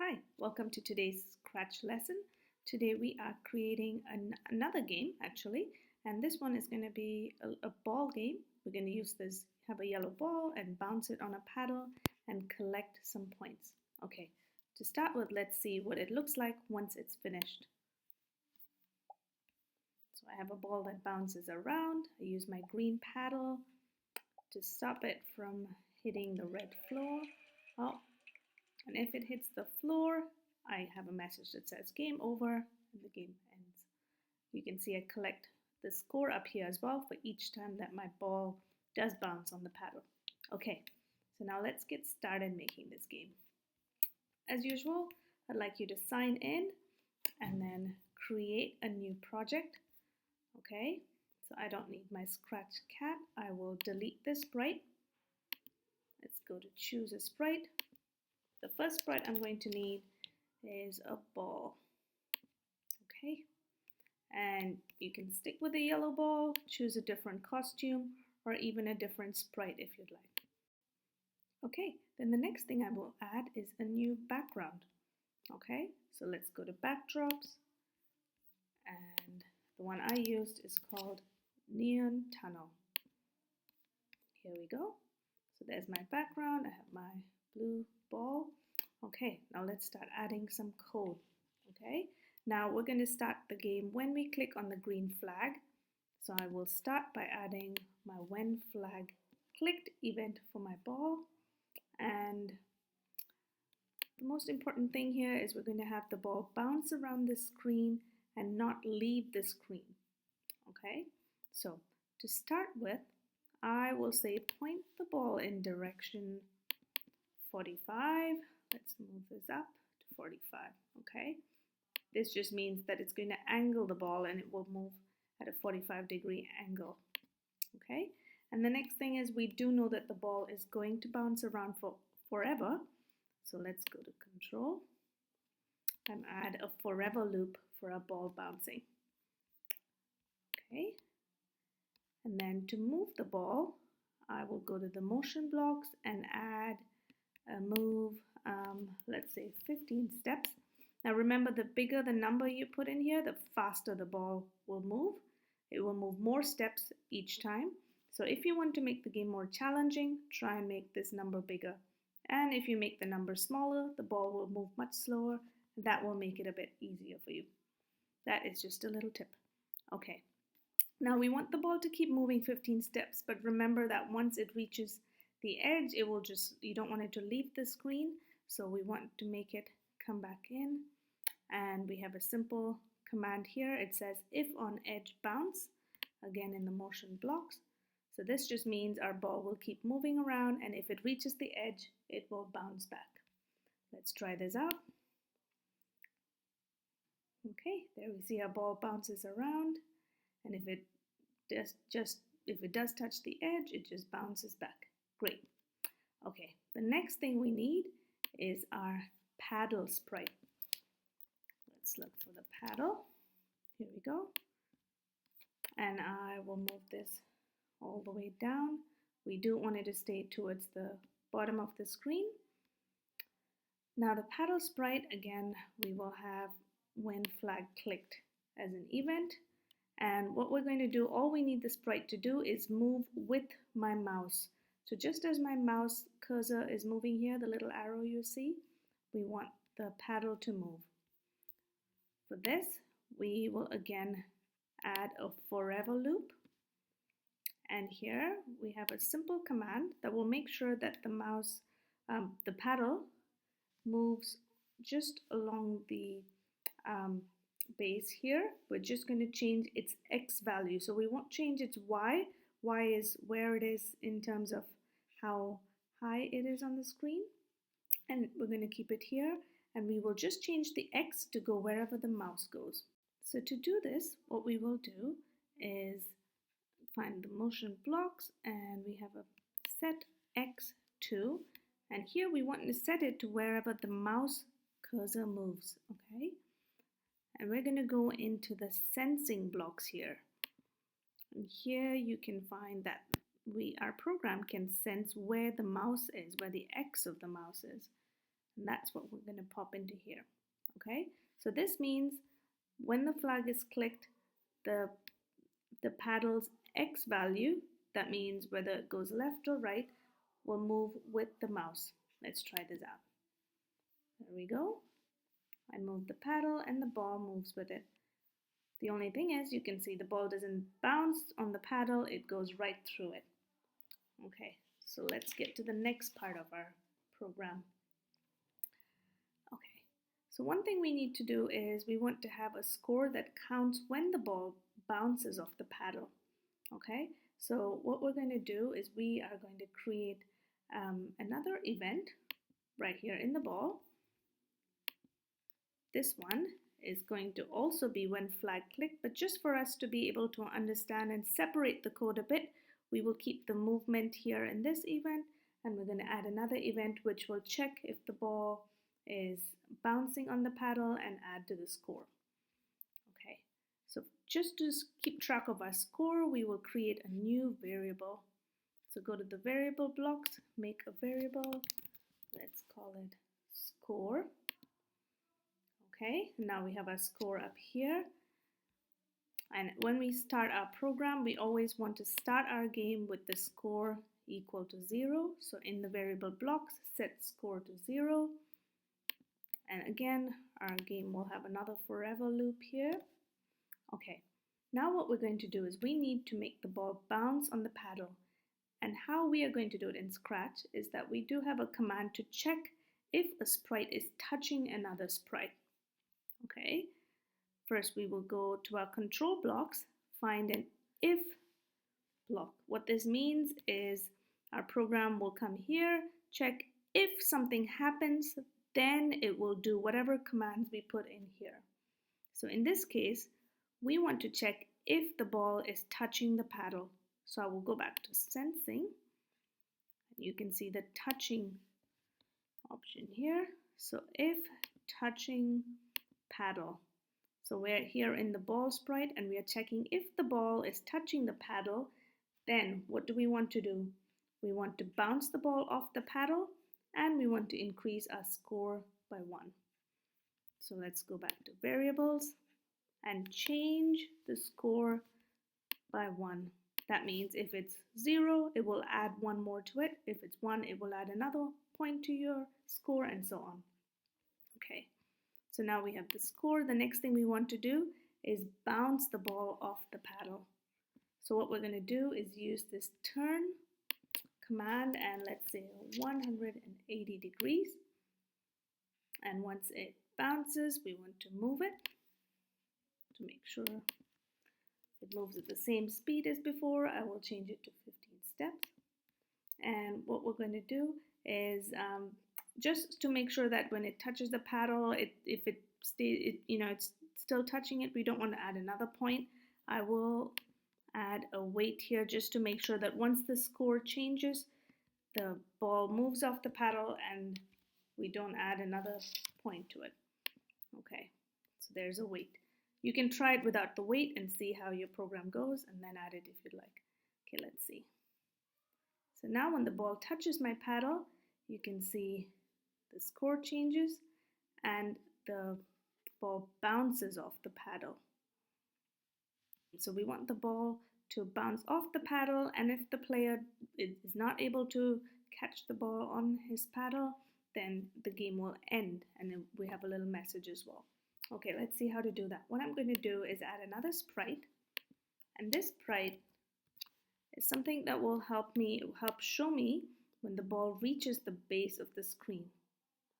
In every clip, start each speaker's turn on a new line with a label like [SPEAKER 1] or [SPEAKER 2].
[SPEAKER 1] Hi, welcome to today's Scratch lesson. Today we are creating another game actually, and this one is going to be a ball game. We're going to use this, have a yellow ball and bounce it on a paddle and collect some points. Okay, to start with, let's see what it looks like once it's finished. So I have a ball that bounces around. I use my green paddle to stop it from hitting the red floor. Oh, and if it hits the floor, I have a message that says game over and the game ends. You can see I collect the score up here as well for each time that my ball does bounce on the paddle. Okay, so now let's get started making this game. As usual, I'd like you to sign in and then create a new project. Okay, so I don't need my Scratch cat. I will delete this sprite. Let's go to choose a sprite. The first sprite I'm going to need is a ball. Okay, and you can stick with the yellow ball, choose a different costume, or even a different sprite if you'd like. Okay, then the next thing I will add is a new background. Okay, so let's go to backdrops, and the one I used is called Neon Tunnel. Here we go. So there's my background. I have my blue ball. Okay, now let's start adding some code. Okay, now we're going to start the game when we click on the green flag. So I will start by adding my when flag clicked event for my ball. And the most important thing here is we're going to have the ball bounce around the screen and not leave the screen. Okay, so to start with, I will say point the ball in direction 45. Let's move this up to 45. Okay, this just means that it's going to angle the ball and it will move at a 45-degree angle. Okay, and the next thing is we do know that the ball is going to bounce around for forever. So let's go to control and add a forever loop for our ball bouncing. Okay, and then to move the ball, I will go to the motion blocks and add a move, let's say 15 steps. Now remember, the bigger the number you put in here, the faster the ball will move. It will move more steps each time. So if you want to make the game more challenging, try and make this number bigger. And if you make the number smaller, the ball will move much slower. That will make it a bit easier for you. That is just a little tip. Okay. Now we want the ball to keep moving 15 steps, but remember that once it reaches the edge, it will just, you don't want it to leave the screen. So we want to make it come back in. And we have a simple command here. It says if on edge bounce, again in the motion blocks. So this just means our ball will keep moving around, and if it reaches the edge, it will bounce back. Let's try this out. Okay, there we see our ball bounces around, and if it does touch the edge, it just bounces back. Great. Okay, the next thing we need is our paddle sprite. Let's look for the paddle. Here we go. And I will move this all the way down. We do want it to stay towards the bottom of the screen. Now the paddle sprite, again, we will have when flag clicked as an event. And what we're going to do, all we need the sprite to do is move with my mouse. So just as my mouse cursor is moving here, the little arrow you see, we want the paddle to move. For this, we will again add a forever loop. And here we have a simple command that will make sure that the paddle moves just along the base here. We're just going to change its X value. So we won't change its Y. Y is where it is in terms of how high it is on the screen. And we're going to keep it here. And we will just change the X to go wherever the mouse goes. So to do this, what we will do is find the motion blocks, and we have a set X to, and here we want to set it to wherever the mouse cursor moves. Okay, and we're going to go into the sensing blocks here, and here you can find that our program can sense where the mouse is, where the X of the mouse is. And that's what we're going to pop into here. Okay, so this means when the flag is clicked, the paddle's X value, that means whether it goes left or right, will move with the mouse. Let's try this out. There we go. I move the paddle and the ball moves with it. The only thing is you can see the ball doesn't bounce on the paddle, it goes right through it. Okay, so let's get to the next part of our program. Okay, so one thing we need to do is we want to have a score that counts when the ball bounces off the paddle. Okay, so what we're going to do is we are going to create another event right here in the ball. This one is going to also be when flag clicked, but just for us to be able to understand and separate the code a bit, we will keep the movement here in this event, and we're going to add another event which will check if the ball is bouncing on the paddle and add to the score. Okay, so just to keep track of our score, we will create a new variable. So go to the variable blocks, make a variable, let's call it score. Okay, now we have our score up here. And when we start our program, we always want to start our game with the score equal to 0. So in the variable blocks, set score to 0. And again, our game will have another forever loop here. Okay, now what we're going to do is we need to make the ball bounce on the paddle. And how we are going to do it in Scratch is that we do have a command to check if a sprite is touching another sprite. Okay, first we will go to our control blocks, find an if block. What this means is our program will come here, check if something happens, then it will do whatever commands we put in here. So in this case, we want to check if the ball is touching the paddle. So I will go back to sensing. You can see the touching option here. So if touching paddle. So we're here in the ball sprite and we are checking if the ball is touching the paddle, then what do we want to do? We want to bounce the ball off the paddle and we want to increase our score by 1. So let's go back to variables and change the score by 1. That means if it's 0, it will add 1 more to it. If it's 1, it will add another point to your score and so on. Okay. So now we have the score. The next thing we want to do is bounce the ball off the paddle. So what we're going to do is use this turn command and let's say 180 degrees. And once it bounces, we want to move it to make sure it moves at the same speed as before. I will change it to 15 steps. And what we're going to do is just to make sure that when it touches the paddle, if it stays, it's still touching it, we don't want to add another point. I will add a wait here just to make sure that once the score changes, the ball moves off the paddle and we don't add another point to it. Okay, so there's a wait. You can try it without the wait and see how your program goes and then add it if you'd like. Okay, let's see. So now when the ball touches my paddle, you can see the score changes and the ball bounces off the paddle. So we want the ball to bounce off the paddle, and if the player is not able to catch the ball on his paddle, then the game will end and then we have a little message as well. Okay, let's see how to do that. What I'm going to do is add another sprite, and this sprite is something that will help show me when the ball reaches the base of the screen.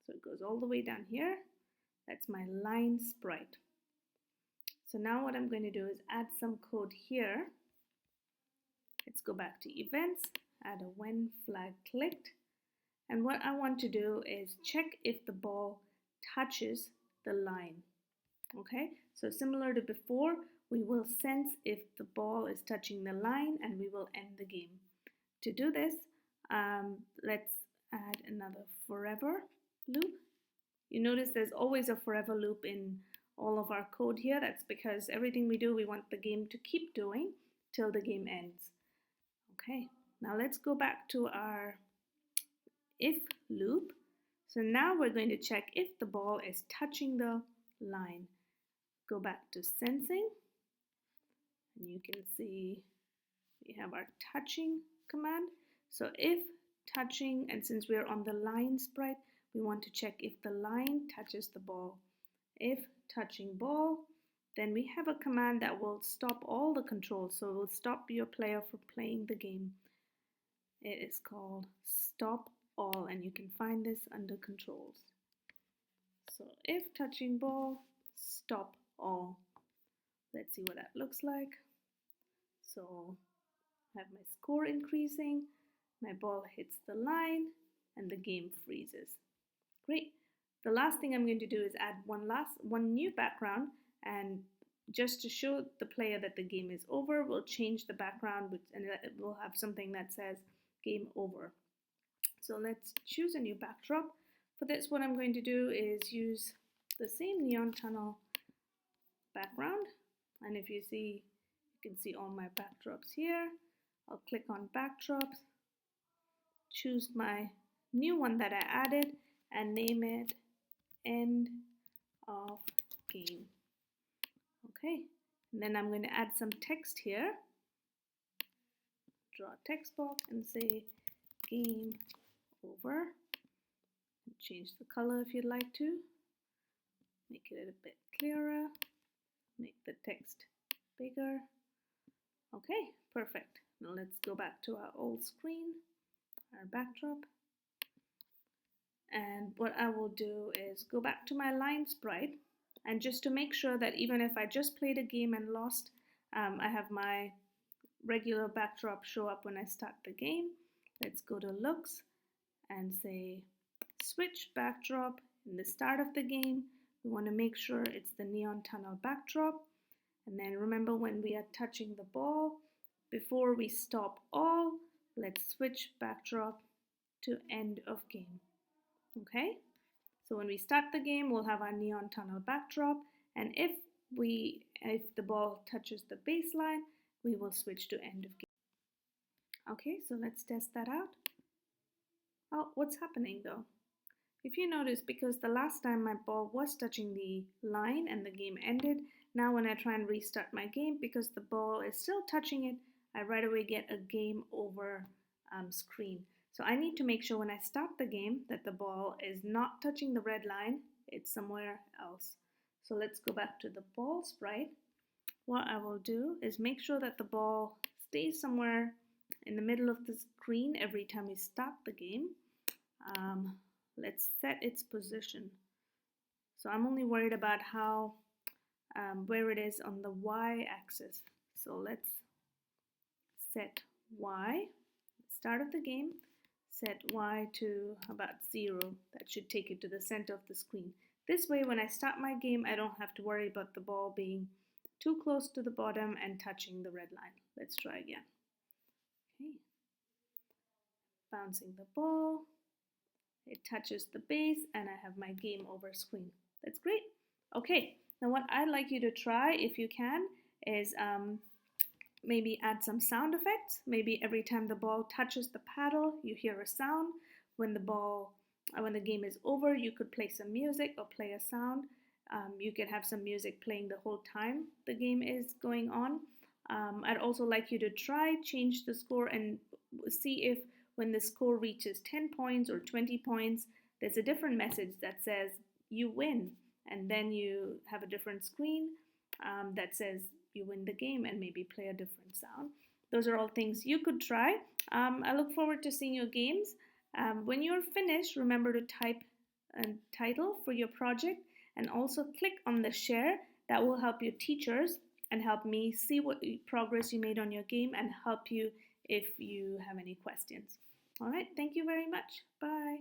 [SPEAKER 1] So it goes all the way down here. That's my line sprite. So now what I'm going to do is add some code here. Let's go back to events, add a when flag clicked. And what I want to do is check if the ball touches the line. Okay, so similar to before, we will sense if the ball is touching the line and we will end the game. To do this, let's add another forever loop. You notice there's always a forever loop in all of our code here. That's because everything we do, we want the game to keep doing till the game ends. Okay, now let's go back to our if loop. So now we're going to check if the ball is touching the line. Go back to sensing, and you can see we have our touching command. So if touching, and since we're on the line sprite, we want to check if the line touches the ball. If touching ball, then we have a command that will stop all the controls. So it will stop your player from playing the game. It is called stop all, and you can find this under controls. So if touching ball, stop all. Let's see what that looks like. So I have my score increasing, my ball hits the line, and the game freezes. Great. The last thing I'm going to do is add one new background, and just to show the player that the game is over, we'll change the background and it will have something that says game over. So let's choose a new backdrop. For this, what I'm going to do is use the same neon tunnel background, and if you can see all my backdrops here. I'll click on backdrops, choose my new one that I added, and name it end of game. Okay, and then I'm going to add some text here. Draw a text box and say game over. Change the color if you'd like to. Make it a bit clearer. Make the text bigger. Okay, perfect. Now let's go back to our old screen, our backdrop. And what I will do is go back to my line sprite, and just to make sure that even if I just played a game and lost, I have my regular backdrop show up when I start the game. Let's go to looks and say switch backdrop in the start of the game. We want to make sure it's the neon tunnel backdrop. And then remember, when we are touching the ball, before we stop all, let's switch backdrop to end of game. Okay, so when we start the game, we'll have our neon tunnel backdrop, and if the ball touches the baseline, we will switch to end of game. Okay, so let's test that out. Oh, what's happening though? If you notice, because the last time my ball was touching the line and the game ended, now when I try and restart my game, because the ball is still touching it, I right away get a game over screen. So I need to make sure when I start the game that the ball is not touching the red line, it's somewhere else. So let's go back to the ball sprite. What I will do is make sure that the ball stays somewhere in the middle of the screen every time we start the game. Let's set its position. So I'm only worried about where it is on the y-axis. So let's set y, start of the game, set y to about 0. That should take it to the center of the screen. This way, when I start my game, I don't have to worry about the ball being too close to the bottom and touching the red line. Let's try again. Okay. Bouncing the ball. It touches the base, and I have my game over screen. That's great. Okay, now what I'd like you to try, if you can, is maybe add some sound effects. Maybe every time the ball touches the paddle, you hear a sound. When the game is over, you could play some music or play a sound. You could have some music playing the whole time the game is going on. I'd also like you to change the score and see if when the score reaches 10 points or 20 points, there's a different message that says you win, and then you have a different screen that says you win the game, and maybe play a different sound. Those are all things you could try. I look forward to seeing your games. When you're finished, remember to type a title for your project, and also click on the share. That will help your teachers and help me see what progress you made on your game, and help you if you have any questions. All right, thank you very much. Bye.